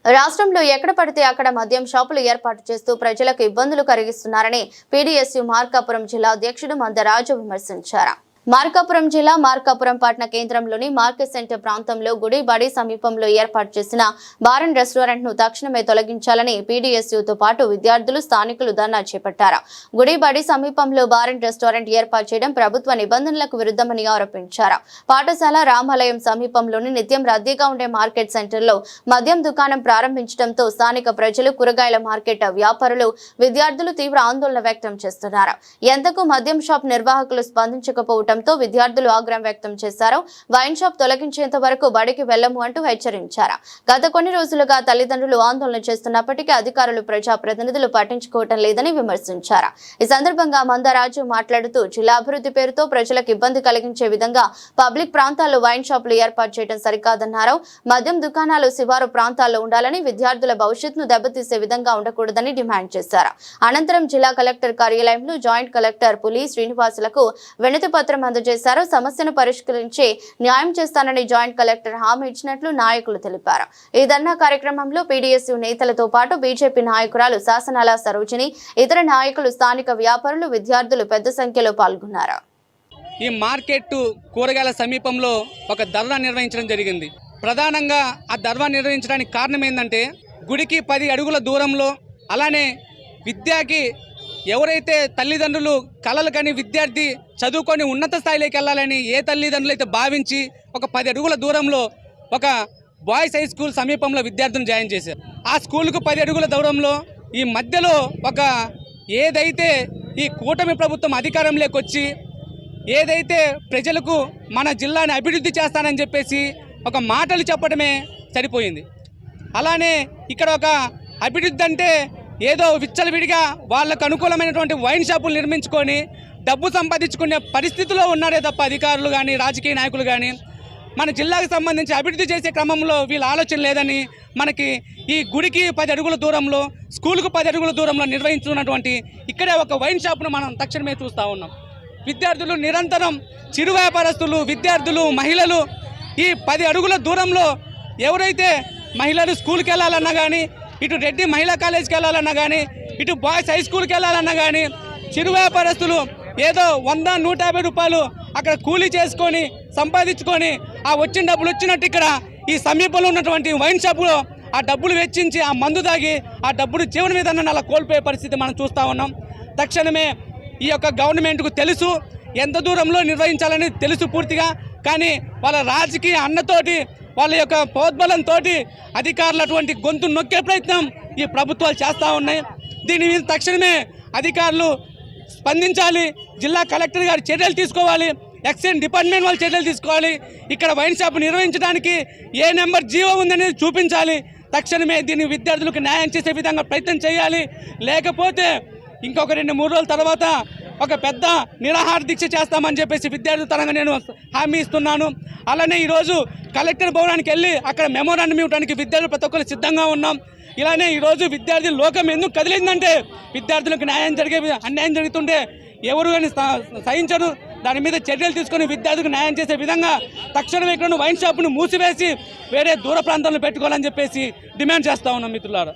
రాష్ట్రంలో ఎక్కడ పడితే అక్కడ మద్యం షాపులు ఏర్పాటు చేస్తూ ప్రజలకు ఇబ్బందులు కలిగిస్తున్నారని పీడీఎస్యూ మార్కాపురం జిల్లా అధ్యక్షుడు మందరాజు విమర్శించారు. మార్కాపురం జిల్లా మార్కాపురం పట్టణ కేంద్రంలోని మార్కెట్ సెంటర్ ప్రాంతంలో గుడి బడి సమీపంలో ఏర్పాటు చేసిన బార్ అండ్ రెస్టారెంట్ ను తక్షణమే తొలగించాలని పీడీఎస్యూతో పాటు విద్యార్థులు స్థానికులు ధర్నా చేపట్టారు. గుడి బడి సమీపంలో బార్ అండ్ రెస్టారెంట్ ఏర్పాటు చేయడం ప్రభుత్వ నిబంధనలకు విరుద్ధమని ఆరోపించారు. పాఠశాల రామాలయం సమీపంలోని నిత్యం రద్దీగా ఉండే మార్కెట్ సెంటర్ లో మద్యం దుకాణం ప్రారంభించడంతో స్థానిక ప్రజలు, కూరగాయల మార్కెట్ వ్యాపారులు, విద్యార్థులు తీవ్ర ఆందోళన వ్యక్తం చేస్తున్నారు. ఎంతకు మద్యం షాప్ నిర్వాహకులు స్పందించకపోవడం విద్యార్థులు ఆగ్రహం వ్యక్తం చేశారు. వైన్ షాప్ తొలగించేంత వరకు బడికి వెళ్లము అంటూ హెచ్చరించారు. గత కొన్ని రోజులుగా తల్లిదండ్రులు ఆందోళన చేస్తున్నప్పటికీ అధికారులు, ప్రజాప్రతినిధులు పట్టించుకోవటం లేదని విమర్శించారు. ఈ సందర్భంగా మందరాజు మాట్లాడుతూ జిల్లా అభివృద్ధి పేరుతో ప్రజలకు ఇబ్బంది కలిగించే విధంగా పబ్లిక్ ప్రాంతాల్లో వైన్ షాపులు ఏర్పాటు చేయడం సరికాదన్నారు. మద్యం దుకాణాలు శివారు ప్రాంతాల్లో ఉండాలని, విద్యార్థుల భవిష్యత్తును దెబ్బతీసే విధంగా ఉండకూడదని డిమాండ్ చేశారు. అనంతరం జిల్లా కలెక్టర్ కార్యాలయంలో జాయింట్ కలెక్టర్ పులి శ్రీనివాసులకు వినతి పత్రం అందజేశారు. సమస్యను పరిష్కరించి న్యాయం చేస్తానని జాయింట్ కలెక్టర్ హామీ ఇచ్చినట్లు నాయకులు తెలిపారు. ఈ ధర్నా కార్యక్రమంలో పీడీఎస్యూ నేతలతో పాటు బీజేపీ నాయకురాలు శాసనాల సరోజిని, ఇతర నాయకులు, స్థానిక వ్యాపారులు, విద్యార్థులు పెద్ద సంఖ్యలో పాల్గొన్నారు. ఈ మార్కెట్ కూరగాయల సమీపంలో ఒక ధర్నా నిర్వహించడం జరిగింది. ప్రధానంగా ఆ ధర్నా నిర్వహించడానికి కారణం ఏంటంటే గుడికి 10 అడుగుల దూరంలో, అలానే విద్యకి ఎవరైతే తల్లిదండ్రులు కలలు కానీ విద్యార్థి చదువుకొని ఉన్నత స్థాయిలోకి వెళ్ళాలని ఏ తల్లిదండ్రులు అయితే భావించి ఒక 10 అడుగుల దూరంలో ఒక బాయ్స్ హై స్కూల్ సమీపంలో విద్యార్థులను జాయిన్ చేశారు. ఆ స్కూల్కు 10 అడుగుల దూరంలో ఈ మధ్యలో ఒక ఏదైతే ఈ కూటమి ప్రభుత్వం అధికారంలోకి వచ్చి ఏదైతే ప్రజలకు మన జిల్లాని అభివృద్ధి చేస్తానని చెప్పేసి ఒక మాటలు చెప్పడమే సరిపోయింది. అలానే ఇక్కడ ఒక అభివృద్ధి అంటే ఏదో విచ్చలవిడిగా వాళ్ళకు అనుకూలమైనటువంటి వైన్ షాపులు నిర్మించుకొని డబ్బు సంపాదించుకునే పరిస్థితిలో ఉన్నారే తప్ప అధికారులు కానీ, రాజకీయ నాయకులు కానీ మన జిల్లాకు సంబంధించి అభివృద్ధి చేసే క్రమంలో వీళ్ళ ఆలోచన లేదని, మనకి ఈ గుడికి 10 అడుగుల దూరంలో, స్కూల్కు 10 అడుగుల దూరంలో నిర్వహించున్నటువంటి ఇక్కడే ఒక వైన్ షాప్ను మనం తక్షణమే చూస్తూ ఉన్నాం. విద్యార్థులు నిరంతరం, చిరు వ్యాపారస్తులు, విద్యార్థులు, మహిళలు ఈ 10 అడుగుల దూరంలో ఎవరైతే మహిళలు స్కూల్కి వెళ్ళాలన్నా కానీ, ఇటు రెడ్డి మహిళా కాలేజీకి వెళ్ళాలన్నా కానీ, ఇటు బాయ్స్ హై స్కూల్కి వెళ్ళాలన్నా కానీ చిరు వ్యాపారస్తులు ఏదో 100-150 రూపాయలు అక్కడ కూలీ చేసుకొని సంపాదించుకొని ఆ వచ్చిన డబ్బులు వచ్చినట్టు ఇక్కడ ఈ సమీపంలో ఉన్నటువంటి వైన్ షాపులో ఆ డబ్బులు వెచ్చించి ఆ మందు తాగి ఆ డబ్బులు జీవన విధానాన్ని అలా కోల్పోయే పరిస్థితి మనం చూస్తూ ఉన్నాం. తక్షణమే ఈ యొక్క గవర్నమెంట్కు తెలుసు ఎంత దూరంలో నిర్వహించాలని తెలుసు పూర్తిగా, కానీ వాళ్ళ రాజకీయ అన్నతోటి, వాళ్ళ యొక్క ప్రోద్బలంతో అధికారులు అటువంటి గొంతు నొక్కే ప్రయత్నం ఈ ప్రభుత్వాలు చేస్తూ ఉన్నాయి. దీని మీద తక్షణమే అధికారులు స్పందించాలి. జిల్లా కలెక్టర్ గారు చర్యలు తీసుకోవాలి. ఎక్సైజ్ డిపార్ట్మెంట్ వాళ్ళు చర్యలు తీసుకోవాలి. ఇక్కడ వైన్ షాప్ నిర్వహించడానికి ఏ నెంబర్ జీవో ఉందనేది చూపించాలి. తక్షణమే దీన్ని విద్యార్థులకు న్యాయం చేసే విధంగా ప్రయత్నం చేయాలి. లేకపోతే ఇంకొక 2-3 రోజుల తర్వాత ఒక పెద్ద నిరాహార దీక్ష చేస్తామని చెప్పేసి విద్యార్థుల తరంగా నేను హామీ ఇస్తున్నాను. అలానే ఈరోజు కలెక్టర్ భవనానికి వెళ్ళి అక్కడ మెమోరాండం ఇవ్వడానికి విద్యార్థులు ప్రతి ఒక్కరు సిద్ధంగా ఉన్నాం. ఇలానే ఈరోజు విద్యార్థి లోకం ఎందుకు కదిలిందంటే విద్యార్థులకు అన్యాయం జరుగుతుంటే ఎవరు కానీ సహించరు. దాని మీద చర్యలు తీసుకొని విద్యార్థులకు న్యాయం చేసే విధంగా తక్షణమే ఇక్కడ వైన్ షాప్ను మూసివేసి వేరే దూర ప్రాంతాలను పెట్టుకోవాలని చెప్పేసి డిమాండ్ చేస్తూ ఉన్నాం మిత్రులారా.